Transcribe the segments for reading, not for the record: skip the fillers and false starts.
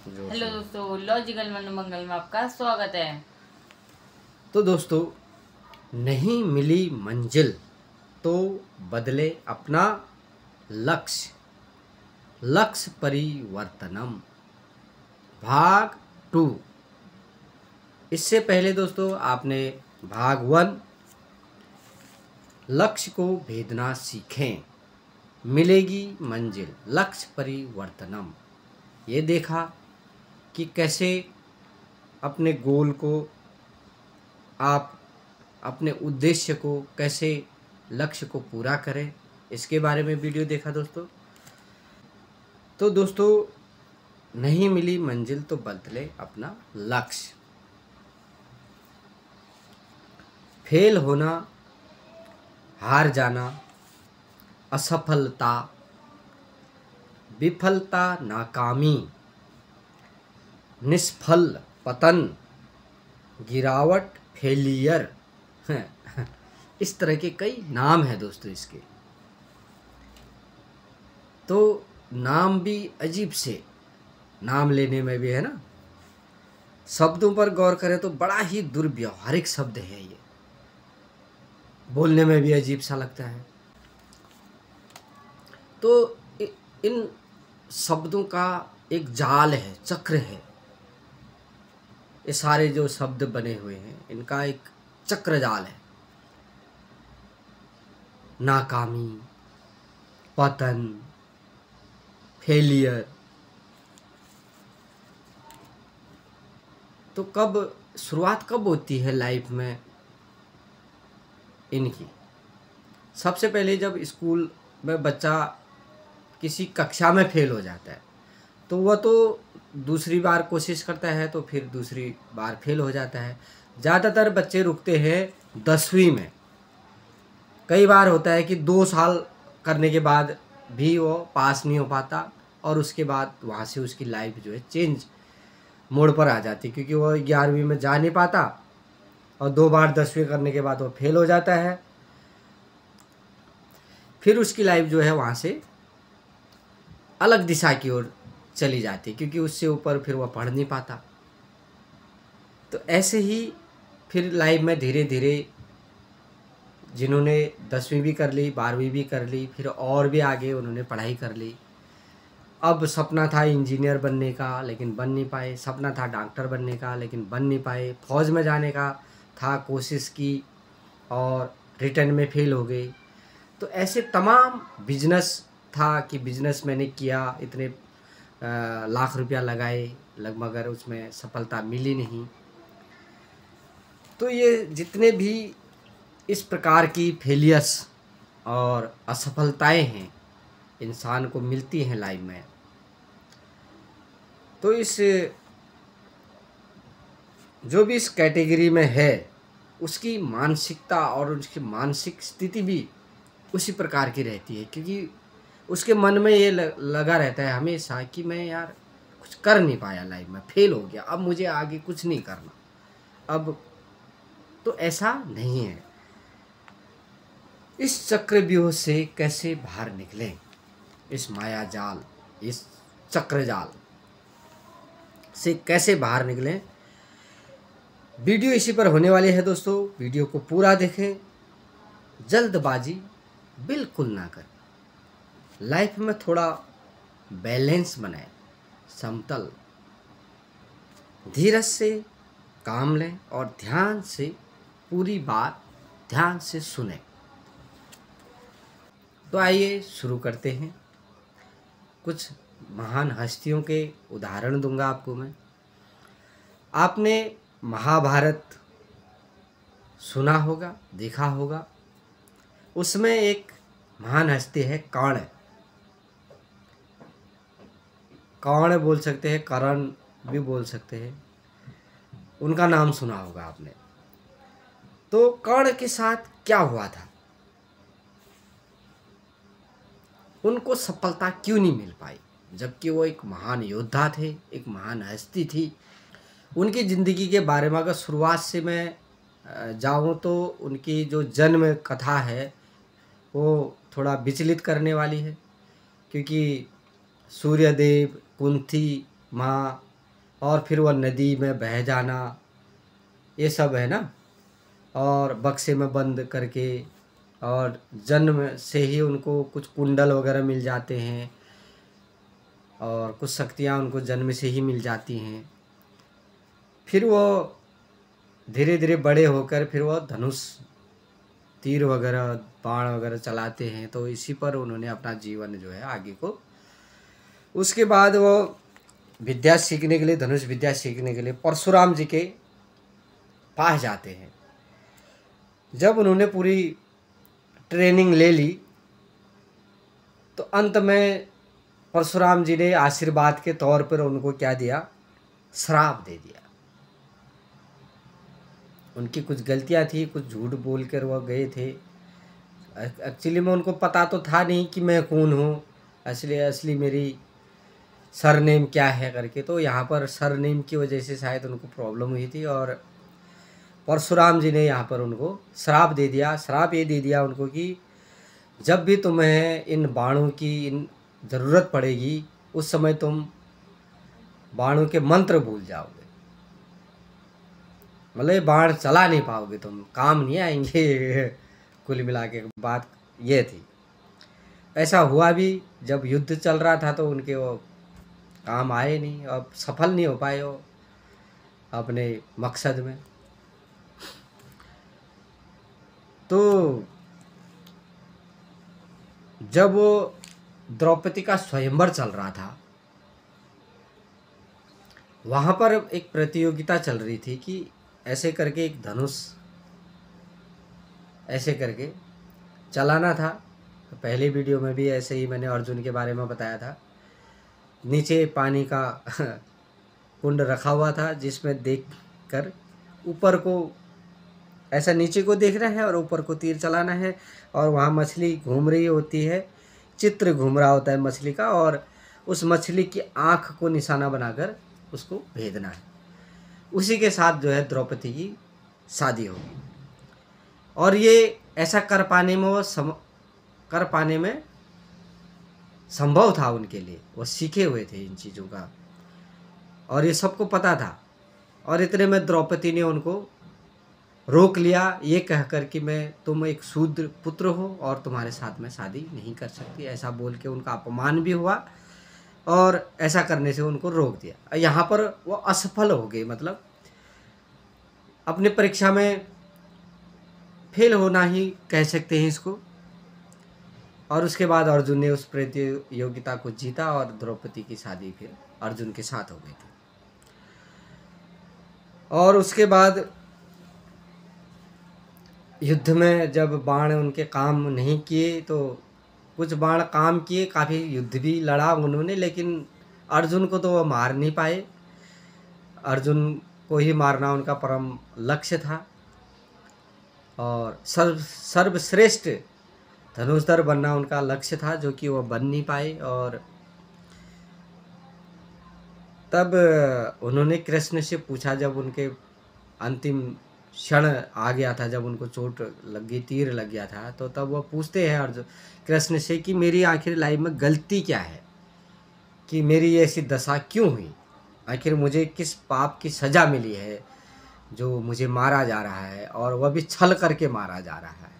Hello दोस्तों, logical मनोमंगल में आपका स्वागत है। तो दोस्तों, नहीं मिली मंजिल तो बदले अपना लक्ष्य, लक्ष्य परिवर्तनम भाग 2। इससे पहले दोस्तों आपने भाग 1 लक्ष्य को भेदना सीखें, मिलेगी मंजिल, लक्ष्य परिवर्तनम, ये देखा कि कैसे अपने गोल को, आप अपने उद्देश्य को कैसे, लक्ष्य को पूरा करें, इसके बारे में वीडियो देखा दोस्तों। तो दोस्तों, नहीं मिली मंजिल तो बदले अपना लक्ष्य। फेल होना, हार जाना, असफलता, विफलता, नाकामी, निष्फल, पतन, गिरावट, फेलियर, इस तरह के कई नाम हैं दोस्तों इसके। तो नाम भी अजीब से, नाम लेने में भी है ना, शब्दों पर गौर करें तो बड़ा ही दुर्व्यावहारिक शब्द है ये, बोलने में भी अजीब सा लगता है। तो इन शब्दों का एक जाल है, चक्र है। ये सारे जो शब्द बने हुए हैं इनका एक चक्र जाल है। नाकामी, पतन, फेलियर। तो शुरुआत कब होती है लाइफ में इनकी? सबसे पहले जब स्कूल में बच्चा किसी कक्षा में फेल हो जाता है तो वह तो दूसरी बार कोशिश करता है, तो फिर दूसरी बार फेल हो जाता है। ज़्यादातर बच्चे रुकते हैं 10वीं में। कई बार होता है कि 2 साल करने के बाद भी वो पास नहीं हो पाता, और उसके बाद वहाँ से उसकी लाइफ जो है चेंज मोड़ पर आ जाती, क्योंकि वो 11वीं में जा नहीं पाता और 2 बार 10वीं करने के बाद वो फेल हो जाता है। फिर उसकी लाइफ जो है वहाँ से अलग दिशा की ओर चली जाती, क्योंकि उससे ऊपर फिर वह पढ़ नहीं पाता। तो ऐसे ही फिर लाइफ में धीरे धीरे जिन्होंने 10वीं भी कर ली, 12वीं भी कर ली, फिर और भी आगे उन्होंने पढ़ाई कर ली। अब सपना था इंजीनियर बनने का लेकिन बन नहीं पाए, सपना था डॉक्टर बनने का लेकिन बन नहीं पाए, फौज में जाने का था, कोशिश की और रिटर्न में फेल हो गए। तो ऐसे तमाम बिजनेस था कि बिजनेस मैंने किया, इतने लाख रुपया लगाए मगर उसमें सफलता मिली नहीं। तो ये जितने भी इस प्रकार की फेलियर्स और असफलताएं हैं इंसान को मिलती हैं लाइफ में, तो इस जो भी इस कैटेगरी में है उसकी मानसिकता और उसकी मानसिक स्थिति भी उसी प्रकार की रहती है, क्योंकि उसके मन में ये लगा रहता है हमेशा कि मैं यार कुछ कर नहीं पाया, लाइफ में फेल हो गया, अब मुझे आगे कुछ नहीं करना। अब तो ऐसा नहीं है। इस चक्रव्यूह से कैसे बाहर निकलें, इस माया जाल, इस चक्र जाल से कैसे बाहर निकलें, वीडियो इसी पर होने वाले है दोस्तों। वीडियो को पूरा देखें, जल्दबाजी बिल्कुल ना करें, लाइफ में थोड़ा बैलेंस बनाएं, समतल, धीरज से काम लें और ध्यान से पूरी बात ध्यान से सुने। तो आइए शुरू करते हैं। कुछ महान हस्तियों के उदाहरण दूंगा आपको मैं। आपने महाभारत सुना होगा, देखा होगा। उसमें एक महान हस्ती है कर्ण। कर्ण बोल सकते हैं, कर्ण भी बोल सकते हैं, उनका नाम सुना होगा आपने। तो कर्ण के साथ क्या हुआ था, उनको सफलता क्यों नहीं मिल पाई, जबकि वो एक महान योद्धा थे, एक महान हस्ती थी। उनकी ज़िंदगी के बारे में अगर शुरुआत से मैं जाऊँ तो उनकी जो जन्म कथा है वो थोड़ा विचलित करने वाली है, क्योंकि सूर्यदेव, कुंती माँ और फिर वह नदी में बह जाना, ये सब है ना। और बक्से में बंद करके, और जन्म से ही उनको कुछ कुंडल वगैरह मिल जाते हैं और कुछ शक्तियाँ उनको जन्म से ही मिल जाती हैं। फिर वो धीरे धीरे बड़े होकर फिर वो धनुष, तीर वगैरह, बाण वगैरह चलाते हैं। तो इसी पर उन्होंने अपना जीवन जो है आगे को, उसके बाद वो विद्या सीखने के लिए, धनुष विद्या सीखने के लिए परशुराम जी के पास जाते हैं। जब उन्होंने पूरी ट्रेनिंग ले ली तो अंत में परशुराम जी ने आशीर्वाद के तौर पर उनको क्या दिया, श्राप दे दिया। उनकी कुछ गलतियां थी, कुछ झूठ बोल कर वह गए थे। एक्चुअली में उनको पता तो था नहीं कि मैं कौन हूँ, असली मेरी सरनेम क्या है करके। तो यहाँ पर सरनेम की वजह से शायद उनको प्रॉब्लम हुई थी और परशुराम जी ने यहाँ पर उनको श्राप दे दिया। श्राप ये दे दिया उनको कि जब भी तुम्हें इन बाणों की ज़रूरत पड़ेगी उस समय तुम बाणों के मंत्र भूल जाओगे, मतलब ये बाण चला नहीं पाओगे, तुम काम नहीं आएंगे। कुल मिला के बात ये थी। ऐसा हुआ भी, जब युद्ध चल रहा था तो उनके वो काम आए नहीं, अब सफल नहीं हो पाए वो अपने मकसद में। तो जब वो द्रौपदी का स्वयंवर चल रहा था, वहाँ पर एक प्रतियोगिता चल रही थी कि ऐसे करके एक धनुष ऐसे करके चलाना था। तो पहले वीडियो में भी ऐसे ही मैंने अर्जुन के बारे में बताया था। नीचे पानी का कुंड रखा हुआ था जिसमें देख कर ऊपर को, ऐसा नीचे को देखना है और ऊपर को तीर चलाना है। और वहाँ मछली घूम रही होती है, चित्र घूम रहा होता है मछली का, और उस मछली की आँख को निशाना बनाकर उसको भेदना है। उसी के साथ जो है द्रौपदी की शादी होगी। और ये ऐसा कर पाने में संभव था उनके लिए, वो सीखे हुए थे इन चीज़ों का और ये सबको पता था। और इतने में द्रौपदी ने उनको रोक लिया, ये कहकर कि तुम एक शूद्र पुत्र हो और तुम्हारे साथ में शादी नहीं कर सकती, ऐसा बोल के उनका अपमान भी हुआ और ऐसा करने से उनको रोक दिया। यहाँ पर वो असफल हो गए, मतलब अपने परीक्षा में फेल होना ही कह सकते हैं इसको। और उसके बाद अर्जुन ने उस प्रतियोगिता को जीता और द्रौपदी की शादी फिर अर्जुन के साथ हो गई थी। और उसके बाद युद्ध में जब बाण उनके काम नहीं किए, तो कुछ बाण काम किए, काफ़ी युद्ध भी लड़ा उन्होंने, लेकिन अर्जुन को तो वो मार नहीं पाए। अर्जुन को ही मारना उनका परम लक्ष्य था और सर्वश्रेष्ठ धनुषधर बनना उनका लक्ष्य था, जो कि वो बन नहीं पाए। और तब उन्होंने कृष्ण से पूछा, जब उनके अंतिम क्षण आ गया था, जब उनको चोट लग गई, तीर लग गया था, तो तब वो पूछते हैं अर्जुन कृष्ण से कि मेरी आखिर लाइफ में गलती क्या है, कि मेरी ऐसी दशा क्यों हुई, आखिर मुझे किस पाप की सज़ा मिली है जो मुझे मारा जा रहा है, और वह भी छल करके मारा जा रहा है।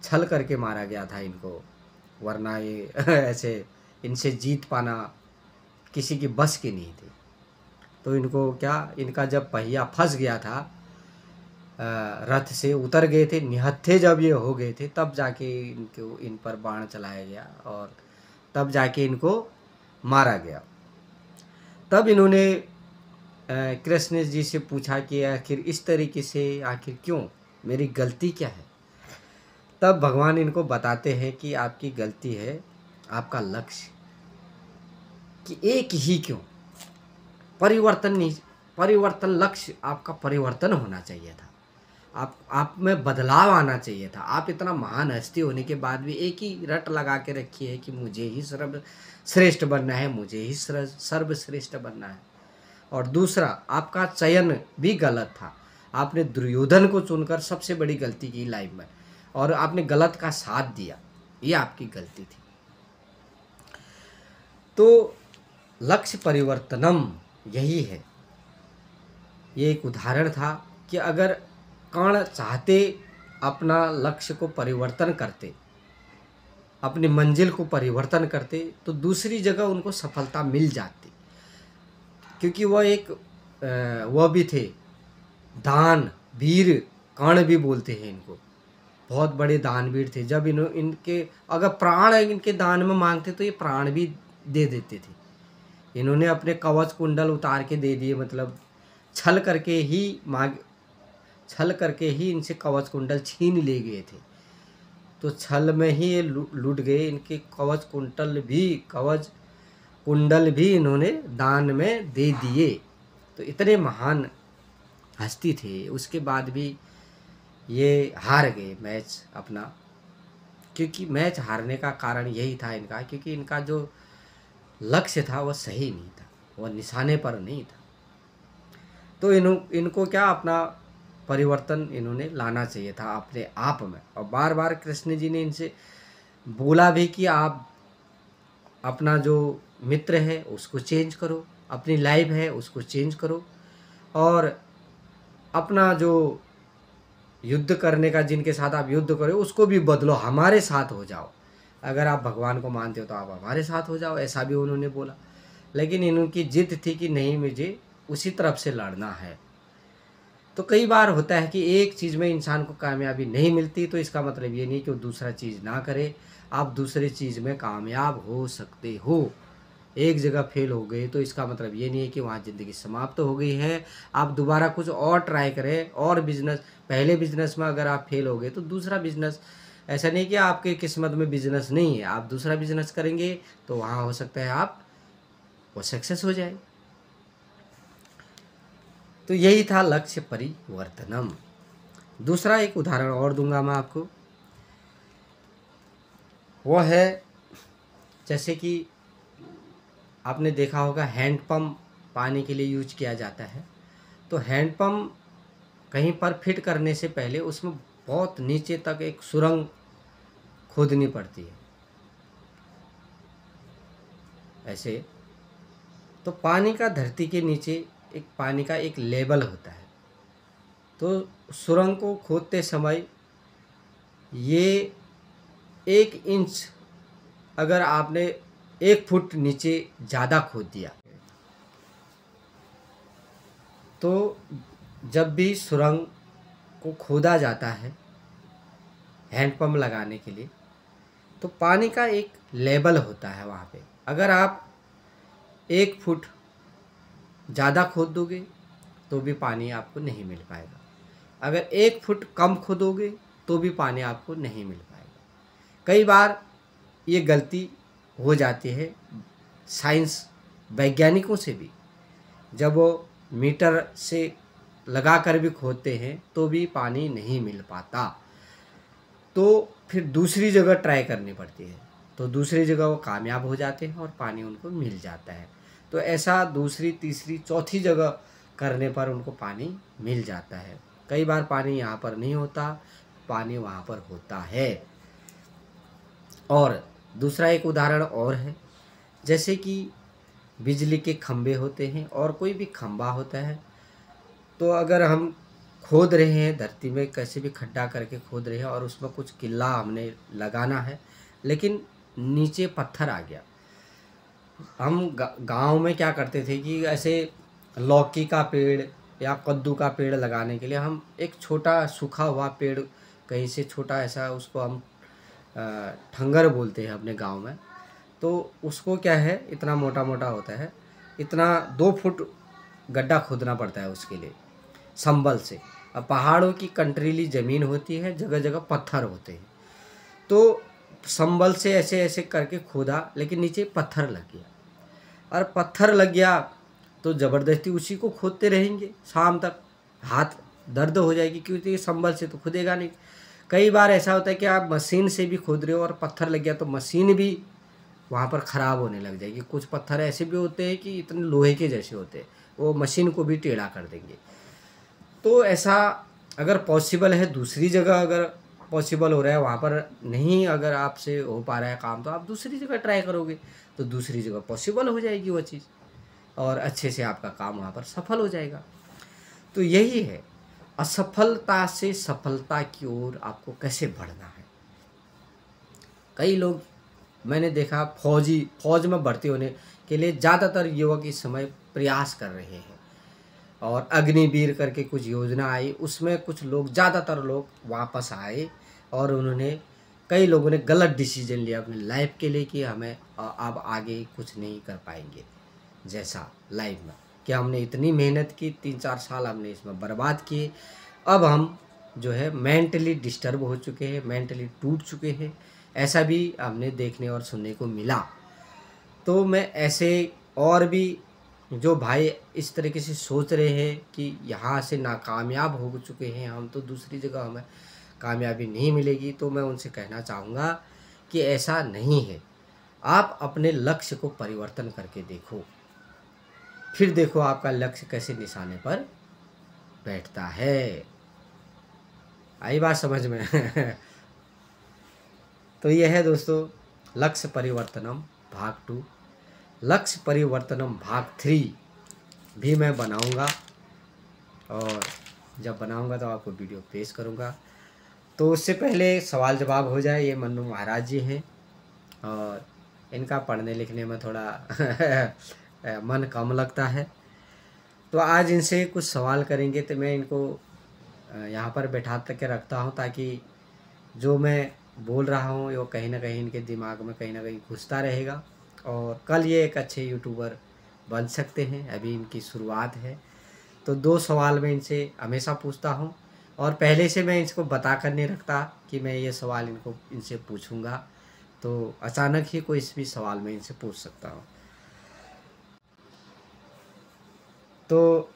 छल करके मारा गया था इनको, वरना ये ऐसे इनसे जीत पाना किसी की बस की नहीं थी। तो इनको क्या, इनका जब पहिया फंस गया था, रथ से उतर गए थे, निहत्थे जब ये हो गए थे, तब जाके इन पर बाण चलाया गया और तब जाके इनको मारा गया। तब इन्होंने कृष्ण जी से पूछा कि आखिर इस तरीके से, आखिर क्यों, मेरी गलती क्या है। तब भगवान इनको बताते हैं कि आपकी गलती है आपका लक्ष्य, कि एक ही क्यों, परिवर्तन नहीं, परिवर्तन लक्ष्य आपका परिवर्तन होना चाहिए था, आप में बदलाव आना चाहिए था। आप इतना महान हस्ती होने के बाद भी एक ही रट लगा के रखी है कि मुझे ही सर्वश्रेष्ठ बनना है, मुझे ही सर्वश्रेष्ठ बनना है। और दूसरा, आपका चयन भी गलत था, आपने दुर्योधन को चुनकर सबसे बड़ी गलती की लाइफ में, और आपने गलत का साथ दिया, ये आपकी गलती थी। तो लक्ष्य परिवर्तनम, यही है। ये एक उदाहरण था कि अगर कर्ण चाहते अपना लक्ष्य को परिवर्तन करते, अपनी मंजिल को परिवर्तन करते, तो दूसरी जगह उनको सफलता मिल जाती, क्योंकि वह भी थे दान वीर। कर्ण भी बोलते हैं इनको, बहुत बड़े दानवीर थे। जब इनके अगर प्राण इनके दान में मांगते तो ये प्राण भी दे देते थे। इन्होंने अपने कवच कुंडल उतार के दे दिए, मतलब छल करके ही इनसे कवच कुंडल छीन ले गए थे। तो छल में ही ये लूट गए। इनके कवच कुंडल भी इन्होंने दान में दे दिए। तो इतने महान हस्ती थे, उसके बाद भी ये हार गए मैच अपना। क्योंकि मैच हारने का कारण यही था इनका, क्योंकि इनका जो लक्ष्य था वह सही नहीं था, वह निशाने पर नहीं था। तो इनको क्या अपना परिवर्तन इन्होंने लाना चाहिए था अपने आप में। और बार बार कृष्ण जी ने इनसे बोला भी कि आप अपना जो मित्र है उसको चेंज करो, अपनी लाइफ है उसको चेंज करो, और अपना जो युद्ध करने का, जिनके साथ आप युद्ध करो उसको भी बदलो, हमारे साथ हो जाओ। अगर आप भगवान को मानते हो तो आप हमारे साथ हो जाओ, ऐसा भी उन्होंने बोला। लेकिन इनकी जिद थी कि नहीं, मुझे उसी तरफ से लड़ना है। तो कई बार होता है कि एक चीज़ में इंसान को कामयाबी नहीं मिलती, तो इसका मतलब ये नहीं कि वो दूसरा चीज़ ना करे। आप दूसरी चीज़ में कामयाब हो सकते हो। एक जगह फेल हो गए तो इसका मतलब ये नहीं है कि वहाँ ज़िंदगी समाप्त हो गई है। आप दोबारा कुछ और ट्राई करें, और बिजनेस, पहले बिजनेस में अगर आप फेल हो गए तो दूसरा बिजनेस, ऐसा नहीं कि आपके किस्मत में बिजनेस नहीं है, आप दूसरा बिजनेस करेंगे तो वहाँ हो सकता है आप वो सक्सेस हो जाए। तो यही था लक्ष्य परिवर्तनम। दूसरा एक उदाहरण और दूंगा मैं आपको, वो है जैसे कि आपने देखा होगा हैंडपम्प पानी के लिए यूज किया जाता है। तो हैंडपम्प कहीं पर फिट करने से पहले उसमें बहुत नीचे तक एक सुरंग खोदनी पड़ती है ऐसे। तो पानी का धरती के नीचे एक पानी का एक लेवल होता है। तो सुरंग को खोदते समय ये 1 इंच, अगर आपने 1 फुट नीचे ज़्यादा खोद दिया तो जब भी सुरंग को खोदा जाता है हैंडपम्प लगाने के लिए, तो पानी का एक लेवल होता है वहाँ पे। अगर आप 1 फुट ज़्यादा खोद दोगे तो भी पानी आपको नहीं मिल पाएगा। अगर 1 फुट कम खोदोगे तो भी पानी आपको नहीं मिल पाएगा। कई बार ये गलती हो जाती है साइंस वैज्ञानिकों से भी, जब वो मीटर से लगा कर भी खोदते हैं तो भी पानी नहीं मिल पाता। तो फिर दूसरी जगह ट्राई करनी पड़ती है, तो दूसरी जगह वो कामयाब हो जाते हैं और पानी उनको मिल जाता है। तो ऐसा दूसरी, तीसरी, चौथी जगह करने पर उनको पानी मिल जाता है। कई बार पानी यहाँ पर नहीं होता, पानी वहाँ पर होता है। और दूसरा एक उदाहरण और है, जैसे कि बिजली के खंभे होते हैं और कोई भी खंभा होता है। तो अगर हम खोद रहे हैं धरती में, कैसे भी खड्डा करके खोद रहे हैं और उसमें कुछ किल्ला हमने लगाना है, लेकिन नीचे पत्थर आ गया। हम गांव में क्या करते थे कि ऐसे लौकी का पेड़ या कद्दू का पेड़ लगाने के लिए हम एक छोटा सूखा हुआ पेड़ कहीं से छोटा ऐसा, उसको हम ठंगर बोलते हैं अपने गांव में। तो उसको क्या है, इतना मोटा मोटा होता है, इतना 2 फुट गड्ढा खोदना पड़ता है उसके लिए संभल से। अब पहाड़ों की कंटरीली ज़मीन होती है, जगह जगह पत्थर होते हैं। तो संभल से ऐसे ऐसे करके खोदा, लेकिन नीचे पत्थर लग गया। और पत्थर लग गया तो ज़बरदस्ती उसी को खोदते रहेंगे, शाम तक हाथ दर्द हो जाएगी, क्योंकि संभल से तो खुदेगा नहीं। कई बार ऐसा होता है कि आप मशीन से भी खोद रहे हो और पत्थर लग गया तो मशीन भी वहाँ पर ख़राब होने लग जाएगी। कुछ पत्थर ऐसे भी होते हैं कि इतने लोहे के जैसे होते हैं, वो मशीन को भी टेढ़ा कर देंगे। तो ऐसा अगर पॉसिबल है, दूसरी जगह अगर पॉसिबल हो रहा है, वहाँ पर नहीं अगर आपसे हो पा रहा है काम, तो आप दूसरी जगह ट्राई करोगे तो दूसरी जगह पॉसिबल हो जाएगी वो चीज़। और अच्छे से आपका काम वहाँ पर सफल हो जाएगा। तो यही है, असफलता से सफलता की ओर आपको कैसे बढ़ना है। कई लोग मैंने देखा फौज में भर्ती होने के लिए ज़्यादातर युवक इस समय प्रयास कर रहे हैं, और अग्निवीर करके कुछ योजना आई, उसमें कुछ लोग, ज़्यादातर लोग वापस आए और उन्होंने, कई लोगों ने गलत डिसीजन लिया अपनी लाइफ के लिए कि हमें अब आगे कुछ नहीं कर पाएंगे जैसा लाइफ में, कि हमने इतनी मेहनत की, 3-4 साल हमने इसमें बर्बाद किए, अब हम जो है मेंटली डिस्टर्ब हो चुके हैं, मेंटली टूट चुके हैं। ऐसा भी हमने देखने और सुनने को मिला। तो मैं ऐसे और भी जो भाई इस तरीके से सोच रहे हैं कि यहाँ से नाकामयाब हो चुके हैं हम, तो दूसरी जगह हमें कामयाबी नहीं मिलेगी, तो मैं उनसे कहना चाहूँगा कि ऐसा नहीं है। आप अपने लक्ष्य को परिवर्तन करके देखो, फिर देखो आपका लक्ष्य कैसे निशाने पर बैठता है। आई बात समझ में? तो यह है दोस्तों लक्ष्य परिवर्तनम भाग 2। लक्ष्य परिवर्तनम भाग 3 भी मैं बनाऊंगा, और जब बनाऊंगा तो आपको वीडियो पेश करूंगा। तो उससे पहले सवाल जवाब हो जाए। ये मन्नू महाराज जी हैं, और इनका पढ़ने लिखने में थोड़ा मन कम लगता है, तो आज इनसे कुछ सवाल करेंगे। तो मैं इनको यहाँ पर बैठा के रखता हूँ ताकि जो मैं बोल रहा हूँ वो कहीं ना कहीं इनके दिमाग में कहीं ना कहीं घुसता रहेगा, और कल ये एक अच्छे यूट्यूबर बन सकते हैं। अभी इनकी शुरुआत है। तो 2 सवाल मैं इनसे हमेशा पूछता हूँ, और पहले से मैं इसको बता कर नहीं रखता कि मैं ये सवाल इनसे पूछूंगा, तो अचानक ही कोई भी सवाल मैं इनसे पूछ सकता हूँ। तो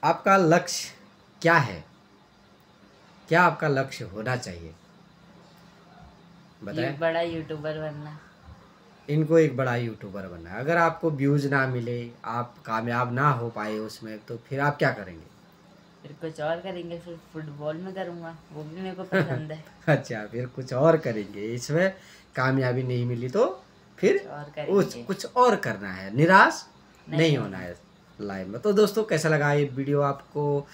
आपका लक्ष्य क्या है? क्या आपका लक्ष्य होना चाहिए, बताएं। एक बड़ा यूट्यूबर बनना। इनको एक बड़ा यूट्यूबर बनना है। अगर आपको व्यूज़ ना मिले, आप कामयाब ना हो पाए उसमें, तो फिर आप क्या करेंगे? फिर कुछ और करेंगे, फिर फुटबॉल में करूँगा, वो भी मेरे को पसंद है। अच्छा, फिर कुछ और करेंगे। इसमें कामयाबी नहीं मिली तो फिर कुछ और करना है, निराश नहीं होना है लाइफ में। तो दोस्तों कैसा लगा ये वीडियो आपको?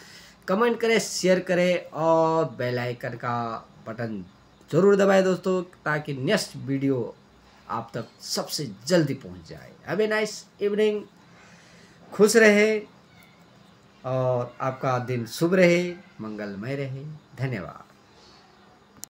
कमेंट करें, शेयर करें, और बेल आइकन का बटन ज़रूर दबाएं दोस्तों, ताकि नेक्स्ट वीडियो आप तक सबसे जल्दी पहुंच जाए। Have a nice evening. खुश रहे और आपका दिन शुभ रहे, मंगलमय रहे। धन्यवाद।